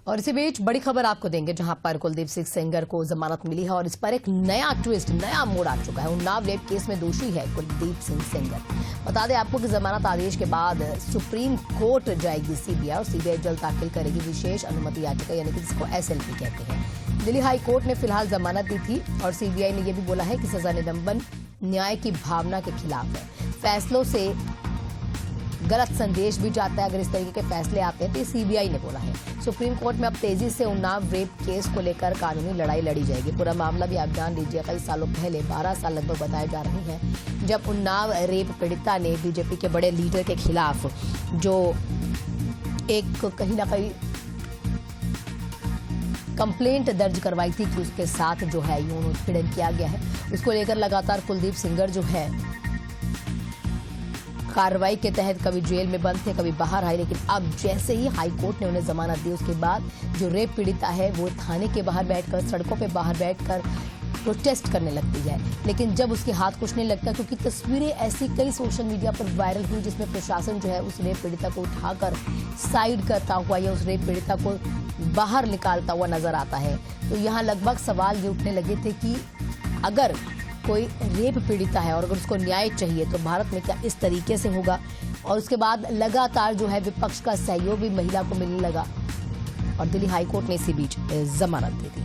और इसी बीच बड़ी खबर आपको देंगे, जहां पर कुलदीप सिंह सेंगर को जमानत मिली है और इस पर एक नया ट्विस्ट, नया मोड़ आ चुका है। उन्नाव रेप केस में दोषी है कुलदीप सिंह सेंगर। बता दें आपको कि जमानत आदेश के बाद सुप्रीम कोर्ट जाएगी सीबीआई और सीबीआई जल्द दाखिल करेगी विशेष अनुमति याचिका, यानी कि जिसको एसएलपी कहते हैं। दिल्ली हाई कोर्ट ने फिलहाल जमानत दी थी और सीबीआई ने यह भी बोला है कि सजा निलंबन न्याय की भावना के खिलाफ है। फैसलों से गलत संदेश भी जाता है अगर इस तरीके के फैसले आते हैं, तो सीबीआई ने बोला है। सुप्रीम कोर्ट में अब तेजी से उन्नाव रेप केस को लेकर कानूनी लड़ाई लड़ी जाएगी। पूरा मामला भी आप जान लीजिए, कई सालों पहले 12 साल लगभग बताए जा रहे हैं, जब उन्नाव रेप पीड़िता ने बीजेपी के बड़े लीडर के खिलाफ जो एक कहीं ना कहीं कंप्लेंट दर्ज करवाई थी कि उसके साथ जो है यौन उत्पीड़न किया गया है, उसको लेकर लगातार कुलदीप सेंगर जो है कार्रवाई के तहत कभी जेल में बंद थे, कभी बाहर आए। लेकिन अब जैसे ही हाई कोर्ट ने उन्हें जमानत दी, उसके बाद जो रेप पीड़िता है वो थाने के बाहर बैठकर, सड़कों पे बाहर बैठकर प्रोटेस्ट करने लगती है। लेकिन जब उसके हाथ कुछ नहीं लगता, क्योंकि तस्वीरें ऐसी कई सोशल मीडिया पर वायरल हुई जिसमें प्रशासन जो है उस रेप पीड़िता को उठाकर साइड करता हुआ या उस रेप पीड़िता को बाहर निकालता हुआ नजर आता है। तो यहाँ लगभग सवाल ये उठने लगे थे कि अगर कोई रेप पीड़िता है और अगर उसको न्याय चाहिए तो भारत में क्या इस तरीके से होगा। और उसके बाद लगातार जो है विपक्ष का सहयोग भी महिला को मिलने लगा और दिल्ली हाईकोर्ट ने इसी बीच जमानत दे दी।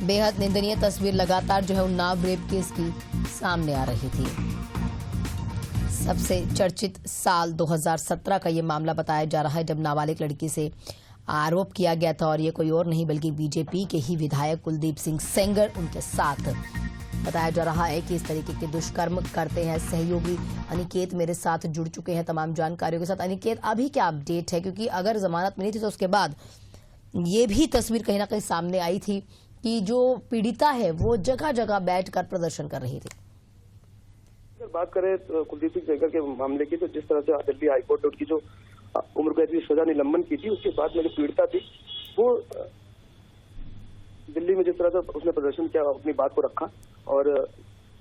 बेहद निंदनीय तस्वीर लगातार जो है उन्नाव रेप केस की सामने आ रही थी। सबसे चर्चित साल 2017 का ये मामला बताया जा रहा है, जब नाबालिग लड़की से आरोप किया गया था और ये कोई और नहीं बल्कि बीजेपी के ही विधायक कुलदीप सिंह सेंगर उनके साथ। बताया जा रहा है कि इस तरीके के दुष्कर्म करते हैं। सहयोगी अनिकेत मेरे साथ जुड़ चुके हैं तमाम जानकारियों के साथ। अनिकेत, अभी क्या अपडेट है, क्योंकि अगर जमानत मिली थी तो उसके बाद ये भी तस्वीर कहीं ना कहीं सामने आई थी कि जो पीड़िता है वो जगह जगह बैठकर प्रदर्शन कर रही थी। अगर बात करें तो कुलदीप सिंह सेंगर के मामले की, तो जिस तरह से दिल्ली हाईकोर्ट ने उनकी जो उम्र कैद की सजा निलंबन की थी, उसके बाद में जो पीड़िता थी वो दिल्ली में जिस तरह से उसने प्रदर्शन किया, अपनी बात को रखा और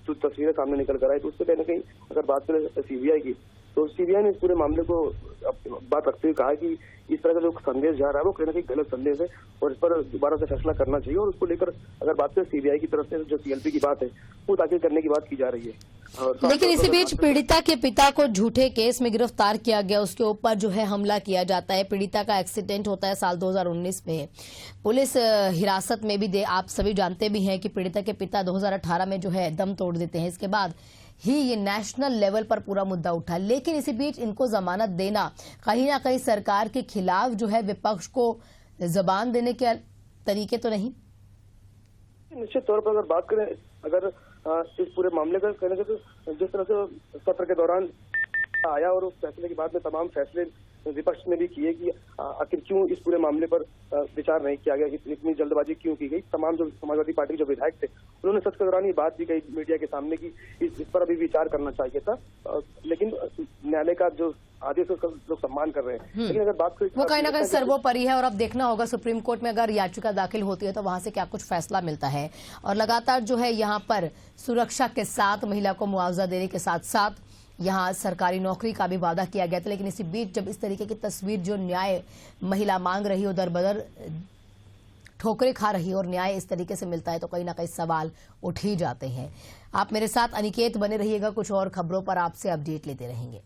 जो तस्वीरें सामने निकल कर आई, तो उससे कहीं ना कहीं अगर बात करें सीबीआई की, तो सीबीआई ने इस पूरे मामले को बात रखते हुए कहा कि इस तरह का जो संदेश जा रहा है वो कहीं ना कहीं गलत संदेश है और इस पर दोबारा से फैसला करना चाहिए। और उसको लेकर अगर बात करें सीबीआई की तरफ से जो सीएलपी की बात है वो दाखिल करने की बात की जा रही है। लेकिन इसी बीच पीड़िता के पिता को झूठे केस में गिरफ्तार किया गया, उसके ऊपर जो है हमला किया जाता है। पीड़िता का एक्सीडेंट होता है साल 2019 में। पुलिस हिरासत में भी आप सभी जानते भी हैं कि पीड़िता के पिता 2018 में जो है दम तोड़ देते हैं। इसके बाद ही ये नेशनल लेवल पर पूरा मुद्दा उठा। लेकिन इसी बीच इनको जमानत देना कहीं ना कहीं सरकार के खिलाफ जो है विपक्ष को जबान देने के तरीके तो नहीं। निश्चित तौर पर अगर बात करें, अगर इस पूरे मामले का कहने तो जिस तरह से सत्र के दौरान आया और उस फैसले के बाद में तमाम फैसले विपक्ष ने भी किए कि आखिर क्यों इस पूरे मामले पर विचार नहीं किया गया, इतनी जल्दबाजी क्यों की गई। तमाम जो समाजवादी पार्टी के जो विधायक थे उन्होंने सत्र के दौरान ये बात भी कही मीडिया के सामने कि इस पर अभी विचार करना चाहिए था, लेकिन न्यायालय का जो आदेश है उसका लोग सम्मान कर रहे हैं। लेकिन अगर बात करें वो कहीं ना कहीं सर्वोपरि है और अब देखना होगा सुप्रीम कोर्ट में अगर याचिका दाखिल होती है तो वहां से क्या कुछ फैसला मिलता है। और लगातार जो है यहाँ पर सुरक्षा के साथ महिला को मुआवजा देने के साथ साथ यहाँ सरकारी नौकरी का भी वादा किया गया था। लेकिन इसी बीच जब इस तरीके की तस्वीर जो न्याय महिला मांग रही हो, दर बदर ठोकरें खा रही और न्याय इस तरीके से मिलता है, तो कहीं ना कहीं सवाल उठ ही जाते हैं। आप मेरे साथ अनिकेत बने रहिएगा, कुछ और खबरों पर आपसे अपडेट लेते रहेंगे।